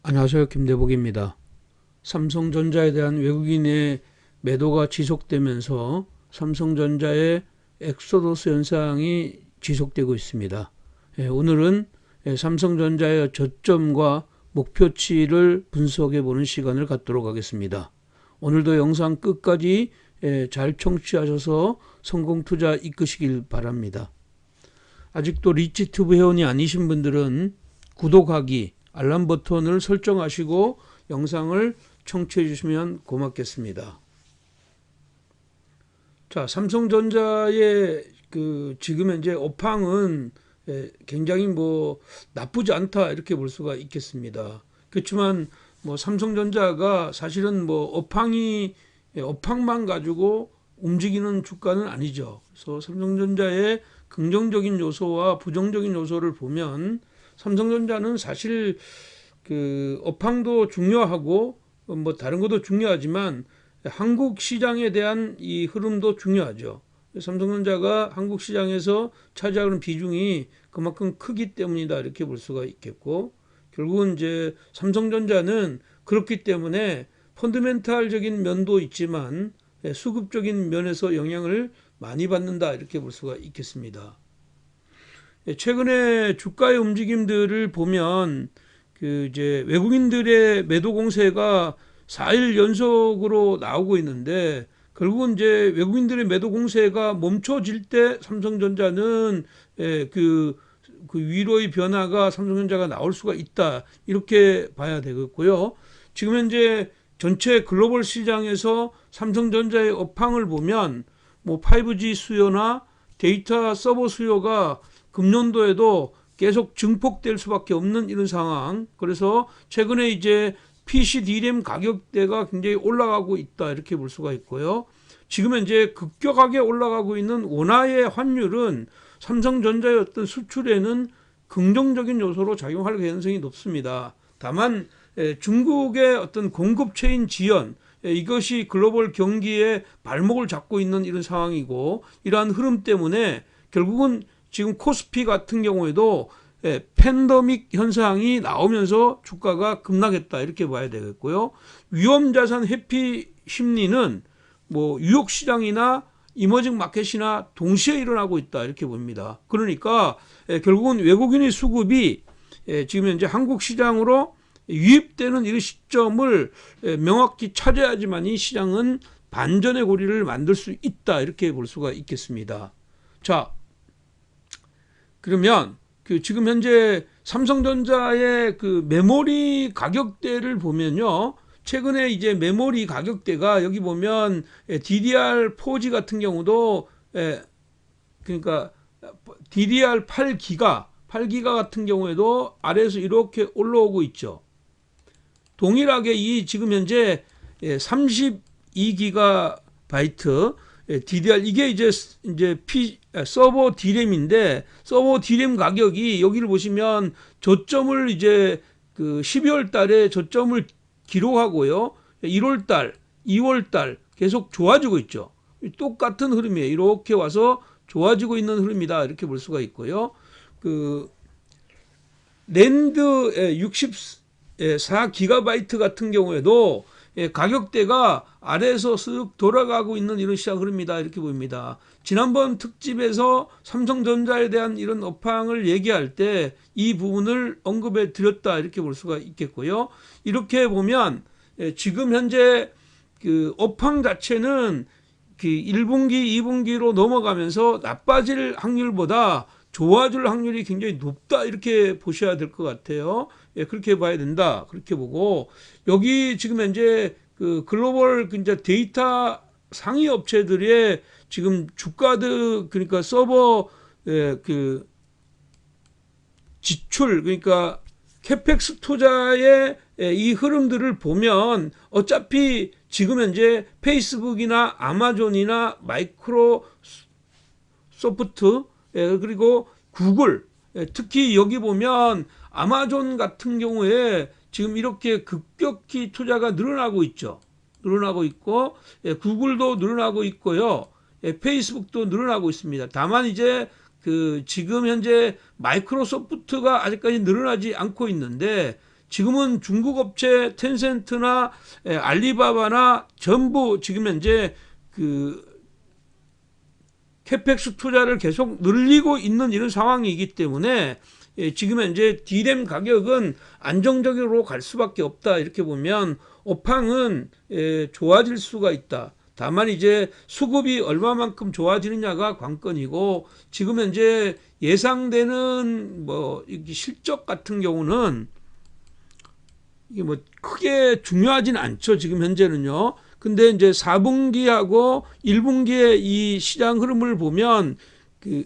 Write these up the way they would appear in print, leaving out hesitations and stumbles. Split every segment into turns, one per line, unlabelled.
안녕하세요. 김대복입니다. 삼성전자에 대한 외국인의 매도가 지속되면서 삼성전자의 엑소더스 현상이 지속되고 있습니다. 오늘은 삼성전자의 저점과 목표치를 분석해 보는 시간을 갖도록 하겠습니다. 오늘도 영상 끝까지 잘 청취하셔서 성공 투자 이끄시길 바랍니다. 아직도 리치튜브 회원이 아니신 분들은 구독하기, 알람 버튼을 설정하시고 영상을 청취해 주시면 고맙겠습니다. 자, 삼성전자의 지금 현재 업황은 굉장히 나쁘지 않다 이렇게 볼 수가 있겠습니다. 그렇지만 삼성전자가 사실은 업황만 가지고 움직이는 주가는 아니죠. 그래서 삼성전자의 긍정적인 요소와 부정적인 요소를 보면 삼성전자는 사실 업황도 중요하고 다른 것도 중요하지만 한국 시장에 대한 이 흐름도 중요하죠. 삼성전자가 한국 시장에서 차지하는 비중이 그만큼 크기 때문이다 이렇게 볼 수가 있겠고, 결국은 이제 삼성전자는 그렇기 때문에 펀더멘탈적인 면도 있지만 수급적인 면에서 영향을 많이 받는다 이렇게 볼 수가 있겠습니다. 최근에 주가의 움직임들을 보면 이제 외국인들의 매도 공세가 4일 연속으로 나오고 있는데, 결국은 이제 외국인들의 매도 공세가 멈춰질 때 삼성전자는 그 위로의 변화가 삼성전자가 나올 수가 있다 이렇게 봐야 되겠고요. 지금 현재 전체 글로벌 시장에서 삼성전자의 업황을 보면 5G 수요나 데이터 서버 수요가 금년도에도 계속 증폭될 수밖에 없는 이런 상황. 그래서 최근에 이제 PC DRAM 가격대가 굉장히 올라가고 있다 이렇게 볼 수가 있고요. 지금 현재 급격하게 올라가고 있는 원화의 환율은 삼성전자의 어떤 수출에는 긍정적인 요소로 작용할 가능성이 높습니다. 다만 중국의 어떤 공급 체인 지연, 이것이 글로벌 경기의 발목을 잡고 있는 이런 상황이고, 이러한 흐름 때문에 결국은 지금 코스피 같은 경우에도 팬데믹 현상이 나오면서 주가가 급락했다 이렇게 봐야 되겠고요. 위험자산 회피 심리는 뉴욕 시장이나 이머징 마켓이나 동시에 일어나고 있다 이렇게 봅니다. 그러니까 결국은 외국인의 수급이 지금 현재 한국 시장으로 유입되는 이 시점을 명확히 찾아야지만 이 시장은 반전의 고리를 만들 수 있다 이렇게 볼 수가 있겠습니다. 자, 그러면 지금 현재 삼성전자의 메모리 가격대를 보면요, 최근에 이제 메모리 가격대가 여기 보면 DDR4G 같은 경우도 그러니까 DDR 8기가 같은 경우에도 아래에서 이렇게 올라오고 있죠. 동일하게 이 지금 현재 32GB DDR, 이게 이제 서버 D램인데, 서버 D램 가격이 여기를 보시면 저점을 이제 12월 달에 저점을 기록하고요, 1월 달, 2월 달 계속 좋아지고 있죠. 똑같은 흐름이에요. 이렇게 와서 좋아지고 있는 흐름이다 이렇게 볼 수가 있고요. 랜드 64GB 같은 경우에도 가격대가 아래에서 쓱 돌아가고 있는 이런 시장 흐름이다 이렇게 보입니다. 지난번 특집에서 삼성전자에 대한 이런 업황을 얘기할 때 이 부분을 언급해 드렸다 이렇게 볼 수가 있겠고요. 이렇게 보면 지금 현재 업황 자체는 1분기, 2분기로 넘어가면서 나빠질 확률보다 좋아질 확률이 굉장히 높다 이렇게 보셔야 될 것 같아요. 그렇게 봐야 된다 그렇게 보고, 여기 지금 현재 글로벌 데이터 상위 업체들의 지금 주가들, 그러니까 서버 지출, 그러니까 캐펙스 투자의 이 흐름들을 보면 어차피 지금 현재 페이스북이나 아마존이나 마이크로소프트, 그리고 구글, 특히 여기 보면 아마존 같은 경우에 지금 이렇게 급격히 투자가 늘어나고 있죠. 늘어나고 있고, 구글도 늘어나고 있고요. 페이스북도 늘어나고 있습니다. 다만 이제 지금 현재 마이크로소프트가 아직까지 늘어나지 않고 있는데, 지금은 중국 업체 텐센트나 알리바바나 전부 지금 현재 그 캐펙스 투자를 계속 늘리고 있는 이런 상황이기 때문에 지금 현재 D램 가격은 안정적으로 갈 수밖에 없다. 이렇게 보면 업황은 좋아질 수가 있다. 다만 이제 수급이 얼마만큼 좋아지느냐가 관건이고, 지금 현재 예상되는 뭐 실적 같은 경우는 이게 뭐 크게 중요하진 않죠. 지금 현재는요. 근데 이제 4분기하고 1분기의 이 시장 흐름을 보면 그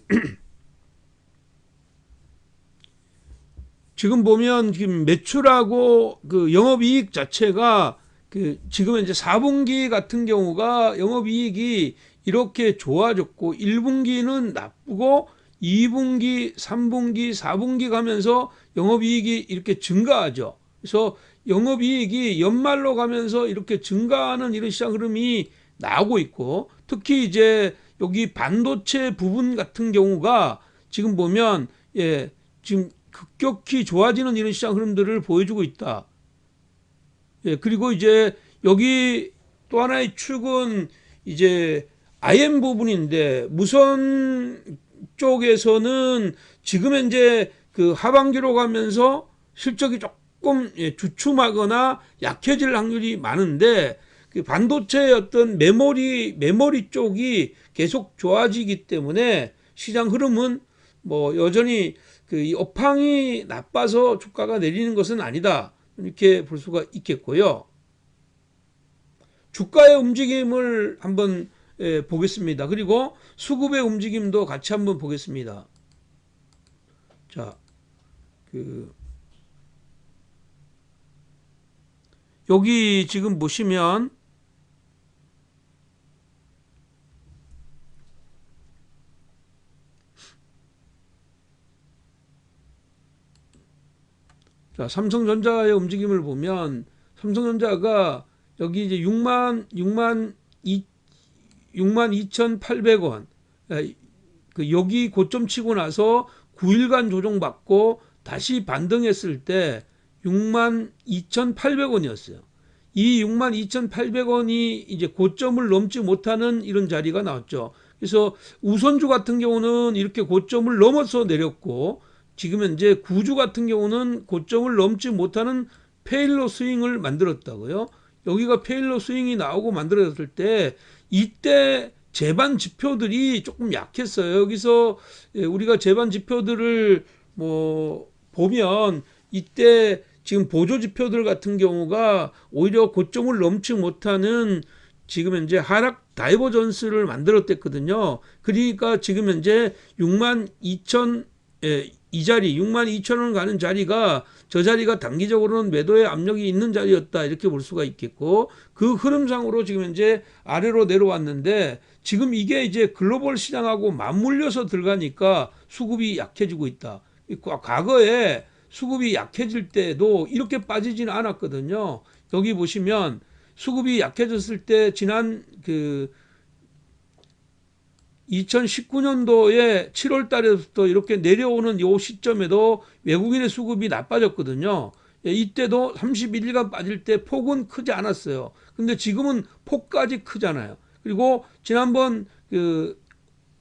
지금 보면 지금 매출하고 그 영업이익 자체가 그 지금 이제 4분기 같은 경우가 영업이익이 이렇게 좋아졌고 1분기는 나쁘고 2분기, 3분기, 4분기 가면서 영업이익이 이렇게 증가하죠. 그래서 영업이익이 연말로 가면서 이렇게 증가하는 이런 시장 흐름이 나오고 있고, 특히 이제 여기 반도체 부분 같은 경우가 지금 보면 지금 급격히 좋아지는 이런 시장 흐름들을 보여주고 있다. 그리고 이제 여기 또 하나의 축은 이제 IM 부분인데, 무선 쪽에서는 지금 현재 그 하반기로 가면서 실적이 조금 주춤하거나 약해질 확률이 많은데, 그 반도체의 어떤 메모리 쪽이 계속 좋아지기 때문에 시장 흐름은 뭐 여전히 그 이 업황이 나빠서 주가가 내리는 것은 아니다. 이렇게 볼 수가 있겠고요. 주가의 움직임을 한번 보겠습니다. 그리고 수급의 움직임도 같이 한번 보겠습니다. 자, 여기 지금 보시면 자, 삼성전자의 움직임을 보면 삼성전자가 여기 이제 62,800원 그 여기 고점 치고 나서 9일간 조정받고 다시 반등했을 때 62,800원이었어요. 이 62,800원이 이제 고점을 넘지 못하는 이런 자리가 나왔죠. 그래서 우선주 같은 경우는 이렇게 고점을 넘어서 내렸고, 지금 현재 구주 같은 경우는 고점을 넘지 못하는 페일러 스윙을 만들었다고요. 여기가 페일러 스윙이 나오고 만들어졌을 때 이때 제반 지표들이 조금 약했어요. 여기서 우리가 제반 지표들을 뭐 보면 이때 지금 보조 지표들 같은 경우가 오히려 고점을 넘지 못하는 지금 현재 하락 다이버전스를 만들었댔거든요. 그러니까 지금 현재 62,000 이 자리 62,000원 가는 자리가, 저 자리가 단기적으로는 매도의 압력이 있는 자리였다, 이렇게 볼 수가 있겠고, 그 흐름상으로 지금 현재 아래로 내려왔는데, 지금 이게 이제 글로벌 시장하고 맞물려서 들어가니까 수급이 약해지고 있다. 과거에 수급이 약해질 때도 이렇게 빠지지는 않았거든요. 여기 보시면 수급이 약해졌을 때 지난 그 2019년도에 7월 달에부터 이렇게 내려오는 요 시점에도 외국인의 수급이 나빠졌거든요. 이때도 31일간 빠질 때 폭은 크지 않았어요. 근데 지금은 폭까지 크잖아요. 그리고 지난번 그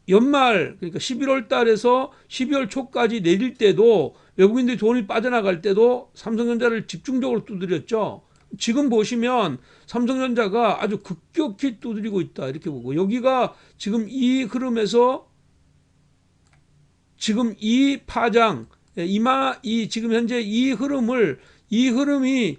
연말, 그러니까 11월 달에서 12월 초까지 내릴 때도 외국인들이 돈이 빠져나갈 때도 삼성전자를 집중적으로 두드렸죠. 지금 보시면 삼성전자가 아주 급격히 두드리고 있다, 이렇게 보고, 여기가 지금 이 흐름에서 지금 이 파장, 이 지금 현재 이 흐름이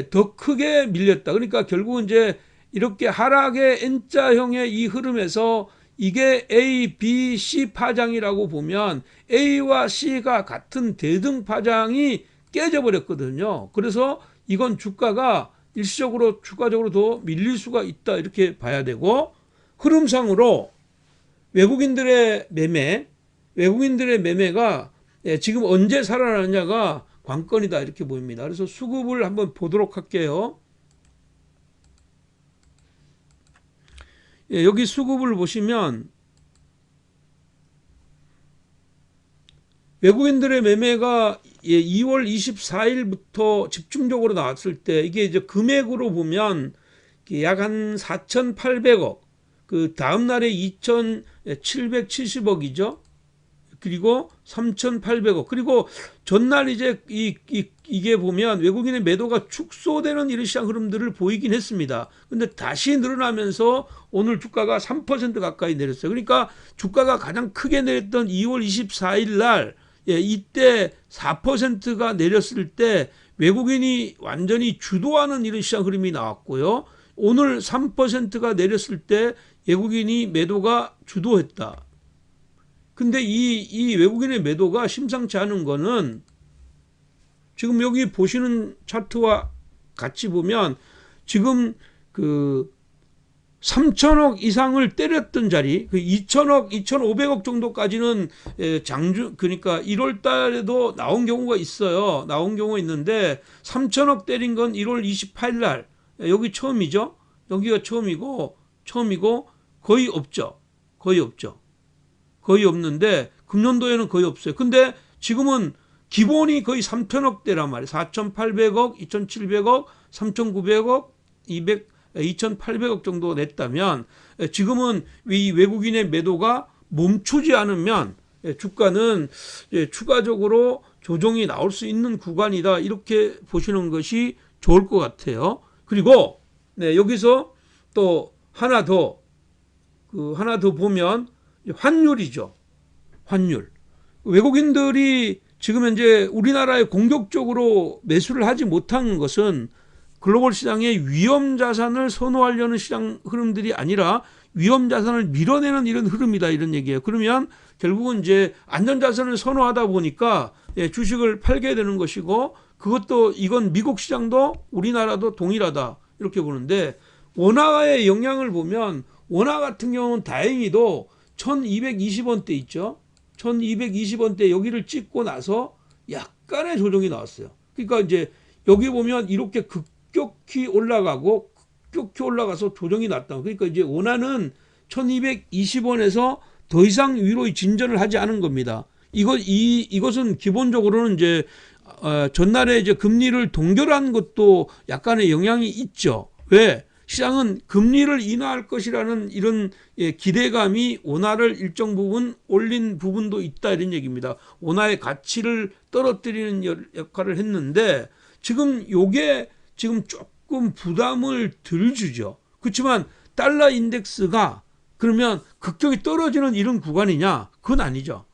더 크게 밀렸다. 그러니까 결국은 이제 이렇게 하락의 N자형의 이 흐름에서 이게 A, B, C 파장이라고 보면 A와 C가 같은 대등 파장이 깨져버렸거든요. 그래서 이건 주가가 일시적으로 주가적으로 더 밀릴 수가 있다, 이렇게 봐야 되고, 흐름상으로 외국인들의 매매가 지금 언제 살아나느냐가 관건이다, 이렇게 보입니다. 그래서 수급을 한번 보도록 할게요. 여기 수급을 보시면 외국인들의 매매가 2월 24일부터 집중적으로 나왔을 때 이게 이제 금액으로 보면 약 한 4,800억, 그 다음 날에 2,770억이죠. 그리고 3,800억. 그리고 전날 이제 이게 보면 외국인의 매도가 축소되는 이런 시장 흐름들을 보이긴 했습니다. 근데 다시 늘어나면서 오늘 주가가 3% 가까이 내렸어요. 그러니까 주가가 가장 크게 내렸던 2월 24일 날 이때 4%가 내렸을 때 외국인이 완전히 주도하는 이런 시장 흐름이 나왔고요. 오늘 3%가 내렸을 때 외국인이 매도가 주도했다. 근데 이 외국인의 매도가 심상치 않은 거는 지금 여기 보시는 차트와 같이 보면 지금 그 3천억 이상을 때렸던 자리, 그 2천억, 2,500억 정도까지는 그러니까 1월 달에도 나온 경우가 있어요. 나온 경우가 있는데 3천억 때린 건 1월 28일 날 여기 처음이죠. 여기가 처음이고 거의 없죠. 거의 없는데 금년도에는 거의 없어요. 근데 지금은 기본이 거의 3천억대란 말이에요. 4,800억, 2,700억, 3,900억, 2,800억 정도 냈다면 지금은 이 외국인의 매도가 멈추지 않으면 주가는 추가적으로 조정이 나올 수 있는 구간이다. 이렇게 보시는 것이 좋을 것 같아요. 그리고 여기서 또 하나 더 보면 환율이죠. 환율. 외국인들이 지금 현재 우리나라에 공격적으로 매수를 하지 못하는 것은 글로벌 시장에 위험 자산을 선호하려는 시장 흐름들이 아니라 위험 자산을 밀어내는 이런 흐름이다, 이런 얘기예요. 그러면 결국은 이제 안전 자산을 선호하다 보니까 주식을 팔게 되는 것이고, 그것도 이건 미국 시장도 우리나라도 동일하다 이렇게 보는데, 원화의 영향을 보면 원화 같은 경우는 다행히도 1220원대 있죠. 1220원대 여기를 찍고 나서 약간의 조정이 나왔어요. 그러니까 이제 여기 보면 이렇게 급격히 올라가서 조정이 났다. 그러니까 이제 원화는 1220원에서 더 이상 위로 진전을 하지 않은 겁니다. 이것은 기본적으로는 이제 전날에 이제 금리를 동결한 것도 약간의 영향이 있죠. 왜? 시장은 금리를 인하할 것이라는 이런 기대감이 원화를 일정 부분 올린 부분도 있다, 이런 얘기입니다. 원화의 가치를 떨어뜨리는 역할을 했는데 지금 요게 지금 조금 부담을 덜 주죠. 그렇지만 달러 인덱스가 그러면 급격히 떨어지는 이런 구간이냐? 그건 아니죠.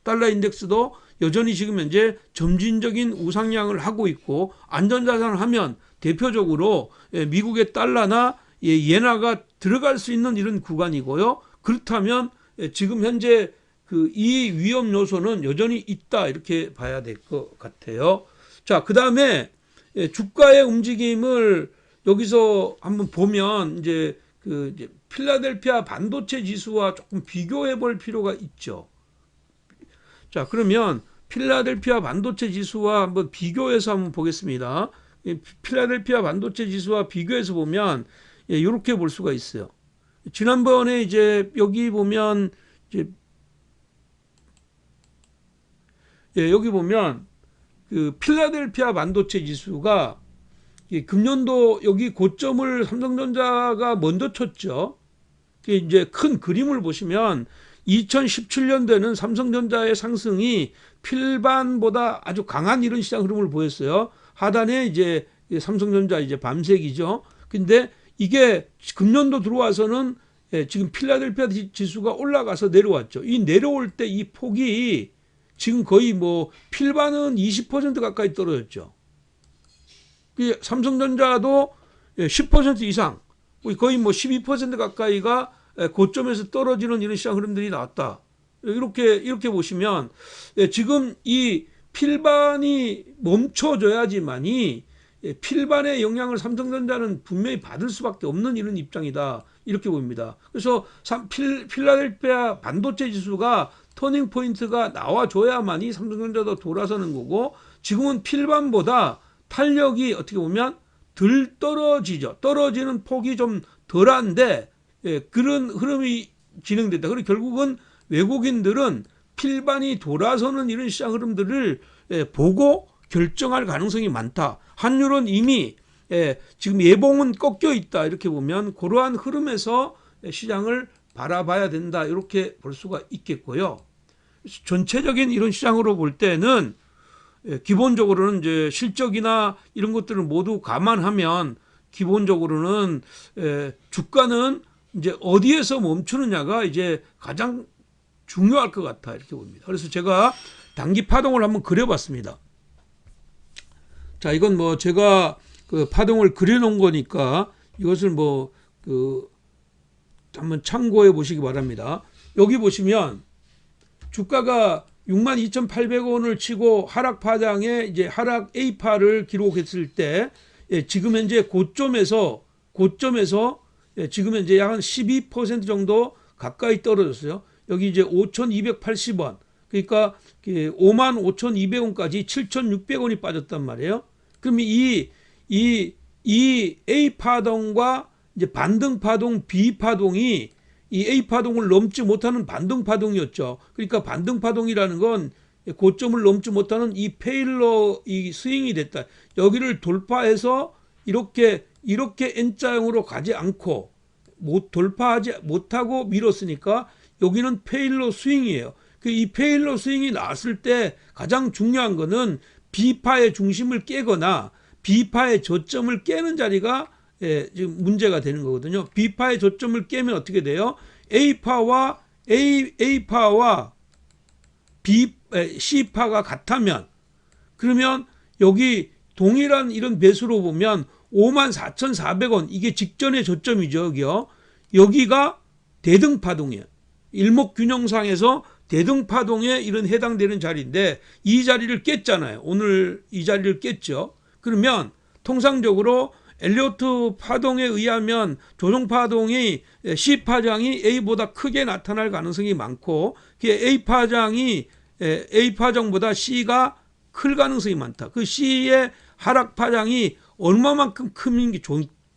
달러 인덱스도 여전히 지금 현재 점진적인 우상향을 하고 있고, 안전자산을 하면 대표적으로 미국의 달러나 엔화가 들어갈 수 있는 이런 구간이고요. 그렇다면 지금 현재 이 위험 요소는 여전히 있다, 이렇게 봐야 될 것 같아요. 자, 그 다음에 주가의 움직임을 여기서 한번 보면 이제 필라델피아 반도체 지수와 조금 비교해 볼 필요가 있죠. 자, 그러면 필라델피아 반도체 지수와 한번 비교해서 한번 보겠습니다. 필라델피아 반도체 지수와 비교해서 보면 이렇게 볼 수가 있어요. 지난번에 이제 여기 보면 여기 보면 그 필라델피아 반도체 지수가 금년도 여기 고점을 삼성전자가 먼저 쳤죠. 이제 큰 그림을 보시면 2017년도에는 삼성전자의 상승이 필반보다 아주 강한 이런 시장 흐름을 보였어요. 하단에 이제 삼성전자 이제 밤색이죠. 근데 이게 금년도 들어와서는 지금 필라델피아 지수가 올라가서 내려왔죠. 이 내려올 때 이 폭이 지금 거의 뭐 필반은 20% 가까이 떨어졌죠. 삼성전자도 10% 이상, 거의 뭐 12% 가까이가 고점에서 떨어지는 이런 시장 흐름들이 나왔다. 이렇게 보시면 지금 이 필반이 멈춰져야지만이 필반의 영향을 삼성전자는 분명히 받을 수밖에 없는 이런 입장이다, 이렇게 보입니다. 그래서 필라델피아 반도체 지수가 터닝 포인트가 나와줘야만이 삼성전자도 돌아서는 거고, 지금은 필반보다 탄력이 어떻게 보면 덜 떨어지죠. 떨어지는 폭이 좀 덜한데 그런 흐름이 진행됐다. 그리고 결국은 외국인들은 필반이 돌아서는 이런 시장 흐름들을 보고 결정할 가능성이 많다. 환율은 이미 지금 예봉은 꺾여 있다. 이렇게 보면 그러한 흐름에서 시장을 바라봐야 된다. 이렇게 볼 수가 있겠고요. 전체적인 이런 시장으로 볼 때는 기본적으로는 이제 실적이나 이런 것들을 모두 감안하면 기본적으로는 주가는 이제 어디에서 멈추느냐가 이제 가장 중요할 것 같아 이렇게 봅니다. 그래서 제가 단기 파동을 한번 그려봤습니다. 자, 이건 뭐 제가 그 파동을 그려놓은 거니까 이것을 뭐 한번 참고해 보시기 바랍니다. 여기 보시면 주가가 62,800원을 치고 하락 파장에 이제 하락 A파를 기록했을 때 지금 현재 고점에서 지금 현재 약 한 12% 정도 가까이 떨어졌어요. 여기 이제 5,280원. 그러니까 55,200원까지 7,600원이 빠졌단 말이에요. 그럼 이 A 파동과 이제 반등 파동, B 파동이 이 A 파동을 넘지 못하는 반등 파동이었죠. 그러니까 반등 파동이라는 건 고점을 넘지 못하는 이 페일러 이 스윙이 됐다. 여기를 돌파해서 이렇게 N자형으로 가지 않고 돌파하지 못하고 밀었으니까 여기는 페일러 스윙이에요. 이 페일러 스윙이 나왔을 때 가장 중요한 거는 B파의 중심을 깨거나 B파의 저점을 깨는 자리가 지금 문제가 되는 거거든요. B파의 저점을 깨면 어떻게 돼요? A파와 C파가 같다면 그러면 여기 동일한 이런 배수로 보면 54,400원 이게 직전의 저점이죠. 여기요. 여기가 대등파동이에요. 일목균형상에서 대등파동에 이런 해당되는 자리인데 이 자리를 깼잖아요. 오늘 이 자리를 깼죠. 그러면 통상적으로 엘리어트 파동에 의하면 조정파동이 C파장이 A보다 크게 나타날 가능성이 많고 A파장보다 C가 클 가능성이 많다. 그 C의 하락파장이 얼마만큼 큰 게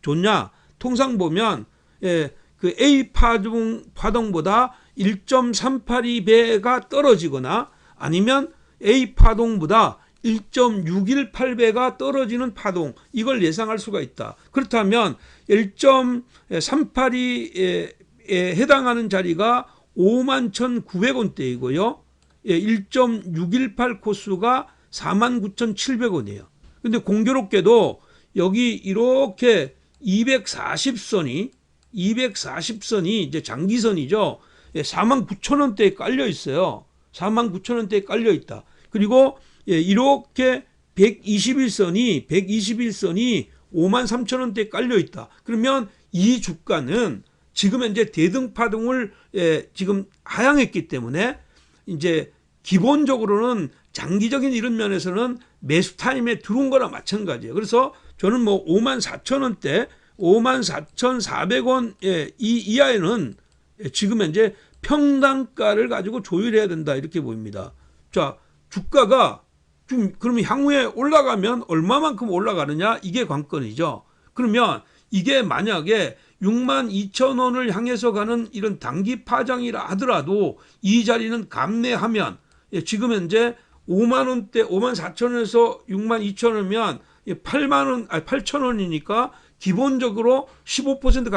좋냐. 통상 보면 그 A파동보다 1.382배가 떨어지거나 아니면 A파동보다 1.618배가 떨어지는 파동 이걸 예상할 수가 있다. 그렇다면 1.382에 해당하는 자리가 51,900원대이고요. 1.618 코스가 49,700원이에요. 근데 공교롭게도 여기 이렇게 240선이 이제 장기선이죠. 49,000원대에 깔려 있어요. 49,000원대에 깔려 있다. 그리고 이렇게 121선이 53,000원대에 깔려 있다. 그러면 이 주가는 지금 현재 대등파동을 지금 하향했기 때문에 이제 기본적으로는 장기적인 이런 면에서는 매수 타임에 들어온 거나 마찬가지예요. 그래서 저는 뭐 54,000원대 54,400원 이 이하에는 지금 현재 평단가를 가지고 조율해야 된다 이렇게 보입니다. 자, 주가가 좀 그러면 향후에 올라가면 얼마만큼 올라가느냐 이게 관건이죠. 그러면 이게 만약에 62,000원을 향해서 가는 이런 단기 파장이라 하더라도 이 자리는 감내하면 지금 현재 5만원대 54,000원에서 62,000원이면 8,000원이니까 기본적으로 15%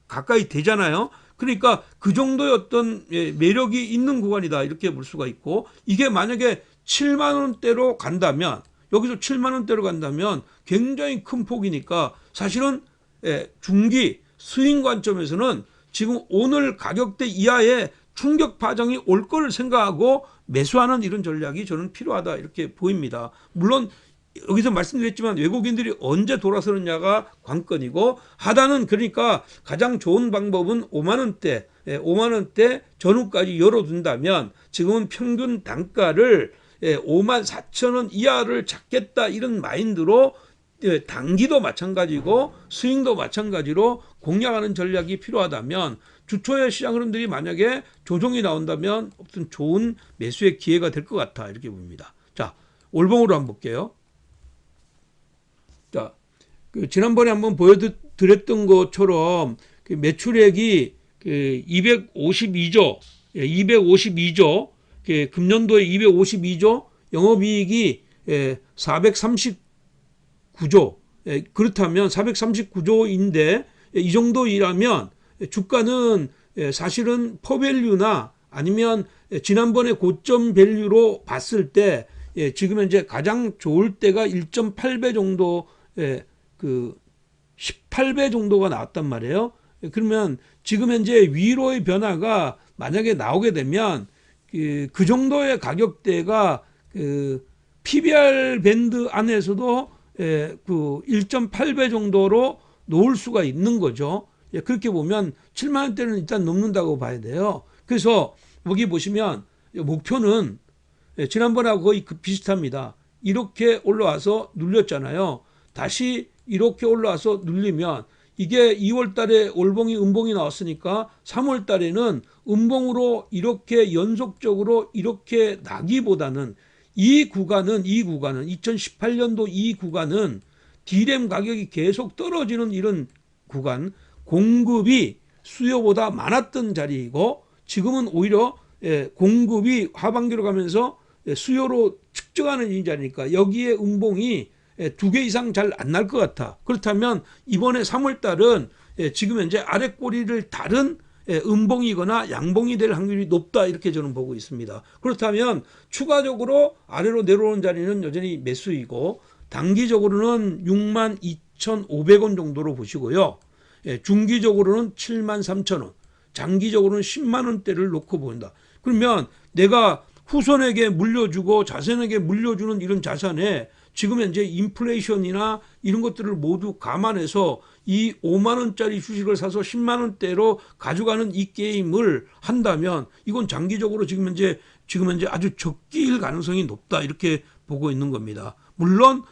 가까이 되잖아요. 그러니까 그 정도의 어떤 매력이 있는 구간이다 이렇게 볼 수가 있고 이게 만약에 7만 원대로 간다면 여기서 7만 원대로 간다면 굉장히 큰 폭이니까 사실은 중기 스윙 관점에서는 지금 오늘 가격대 이하의 충격 파장이 올 거를 생각하고 매수하는 이런 전략이 저는 필요하다 이렇게 보입니다. 물론 여기서 말씀드렸지만 외국인들이 언제 돌아서느냐가 관건이고 하단은 그러니까 가장 좋은 방법은 5만 원대 전후까지 열어둔다면 지금은 평균 단가를 54,000원 이하를 잡겠다 이런 마인드로 단기도 마찬가지고 스윙도 마찬가지로 공략하는 전략이 필요하다면 주초의 시장 흐름들이 만약에 조정이 나온다면 어떤 좋은 매수의 기회가 될 것 같아 이렇게 봅니다. 자, 올봉으로 한번 볼게요. 자, 지난번에 한번 보여드렸던 것처럼 매출액이 252조 금년도에 252조, 영업이익이 439조. 그렇다면 439조인데 이 정도 일하면 주가는 사실은 퍼밸류나 아니면 지난번에 고점 밸류로 봤을 때 지금 현재 가장 좋을 때가 1.8배 정도, 그 18배 정도가 나왔단 말이에요. 그러면 지금 현재 위로의 변화가 만약에 나오게 되면 그 정도의 가격대가 그 PBR 밴드 안에서도 그 1.8배 정도로 놓을 수가 있는 거죠. 그렇게 보면 7만 원대는 일단 넘는다고 봐야 돼요. 그래서 여기 보시면 목표는 지난번하고 거의 비슷합니다. 이렇게 올라와서 눌렸잖아요. 다시 이렇게 올라와서 눌리면 이게 2월 달에 월봉이 음봉이 나왔으니까 3월 달에는 음봉으로 이렇게 연속적으로 이렇게 나기보다는 이 구간은 2018년도 이 구간은 D램 가격이 계속 떨어지는 이런 구간, 공급이 수요보다 많았던 자리이고 지금은 오히려 공급이 하반기로 가면서 수요로 측정하는 이 자리니까 여기에 음봉이 2개 이상 잘 안 날 것 같아. 그렇다면 이번에 3월 달은 지금 현재 아래 꼬리를 다른 음봉이거나 양봉이 될 확률이 높다, 이렇게 저는 보고 있습니다. 그렇다면 추가적으로 아래로 내려오는 자리는 여전히 매수이고 단기적으로는 62,500원 정도로 보시고요. 중기적으로는 73,000원, 장기적으로는 10만 원대를 놓고 본다. 그러면 내가 후손에게 물려주고 자손에게 물려주는 이런 자산에 지금 현재 인플레이션이나 이런 것들을 모두 감안해서 이 5만 원짜리 주식을 사서 10만 원대로 가져가는 이 게임을 한다면 이건 장기적으로 지금 현재 아주 적기일 가능성이 높다, 이렇게 보고 있는 겁니다. 물론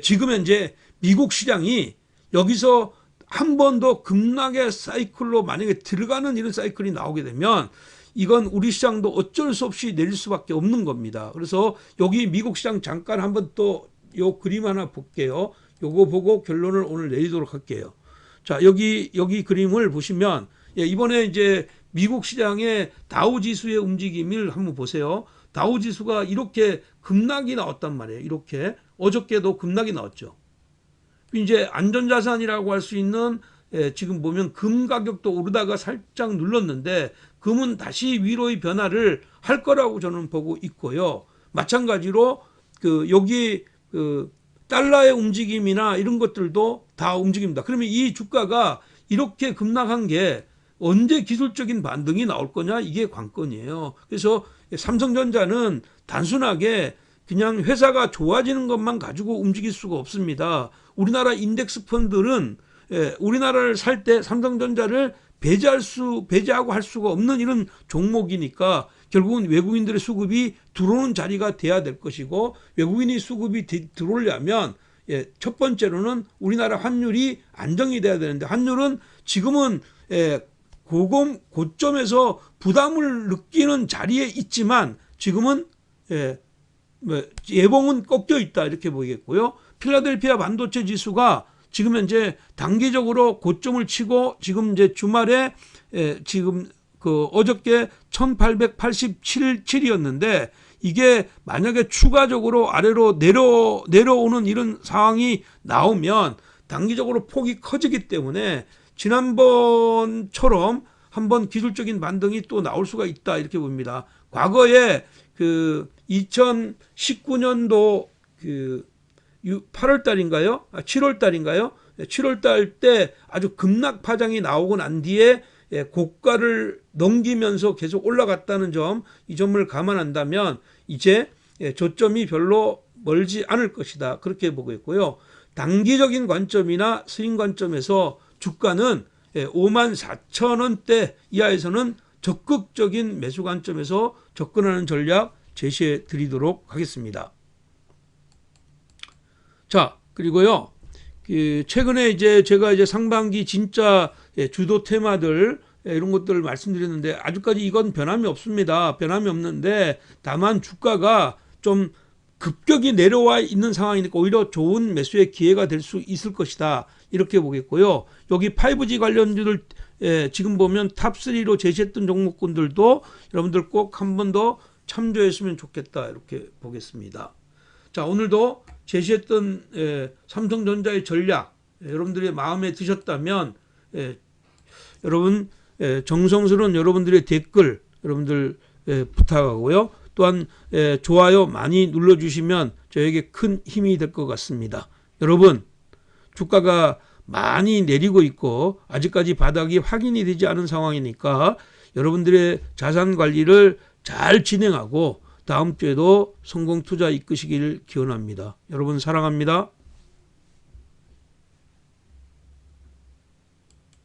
지금 현재 미국 시장이 여기서 한 번 더 급락의 사이클로 만약에 들어가는 이런 사이클이 나오게 되면 이건 우리 시장도 어쩔 수 없이 내릴 수밖에 없는 겁니다. 그래서 여기 미국 시장 잠깐 한번 또 요 그림 하나 볼게요. 요거 보고 결론을 오늘 내리도록 할게요. 자, 여기 그림을 보시면 이번에 이제 미국 시장의 다우 지수의 움직임을 한번 보세요. 다우 지수가 이렇게 급락이 나왔단 말이에요. 이렇게 어저께도 급락이 나왔죠. 이제 안전자산이라고 할 수 있는 지금 보면 금 가격도 오르다가 살짝 눌렀는데 금은 다시 위로의 변화를 할 거라고 저는 보고 있고요. 마찬가지로 여기 달러의 움직임이나 이런 것들도 다 움직입니다. 그러면 이 주가가 이렇게 급락한 게 언제 기술적인 반등이 나올 거냐, 이게 관건이에요. 그래서 삼성전자는 단순하게 그냥 회사가 좋아지는 것만 가지고 움직일 수가 없습니다. 우리나라 인덱스 펀드는 우리나라를 살 때 삼성전자를 배제하고 할 수가 없는 이런 종목이니까 결국은 외국인들의 수급이 들어오는 자리가 돼야 될 것이고, 외국인이 수급이 들어오려면 첫 번째로는 우리나라 환율이 안정이 돼야 되는데 환율은 지금은 고점에서 부담을 느끼는 자리에 있지만 지금은 예봉은 꺾여 있다, 이렇게 보이겠고요. 필라델피아 반도체 지수가 지금 현재 단기적으로 고점을 치고 지금 이제 주말에 지금 어저께 1887이었는데 이게 만약에 추가적으로 아래로 내려오는 이런 상황이 나오면 단기적으로 폭이 커지기 때문에 지난번처럼 한번 기술적인 반등이 또 나올 수가 있다, 이렇게 봅니다. 과거에 2019년도 8월 달인가요? 7월 달인가요? 7월 달 때 아주 급락 파장이 나오고 난 뒤에 고가를 넘기면서 계속 올라갔다는 점, 이 점을 감안한다면 이제 저점이 별로 멀지 않을 것이다, 그렇게 보고 있고요. 단기적인 관점이나 스윙 관점에서 주가는 54,000원대 이하에서는 적극적인 매수 관점에서 접근하는 전략 제시해 드리도록 하겠습니다. 자, 그리고요, 최근에 이제 제가 상반기 진짜 주도 테마들 이런 것들을 말씀드렸는데 아직까지 이건 변함이 없습니다. 변함이 없는데 다만 주가가 좀 급격히 내려와 있는 상황이니까 오히려 좋은 매수의 기회가 될 수 있을 것이다, 이렇게 보겠고요. 여기 5G 관련주들 지금 보면 탑3로 제시했던 종목군들도 여러분들 꼭 한 번 더 참조했으면 좋겠다 이렇게 보겠습니다. 자, 오늘도 제시했던 삼성전자의 전략 여러분들의 마음에 드셨다면 여러분 정성스러운 여러분들의 댓글 여러분들 부탁하고요. 또한 좋아요 많이 눌러주시면 저에게 큰 힘이 될 것 같습니다. 여러분 주가가 많이 내리고 있고 아직까지 바닥이 확인이 되지 않은 상황이니까 여러분들의 자산 관리를 잘 진행하고 다음 주에도 성공 투자 이끄시기를 기원합니다. 여러분 사랑합니다.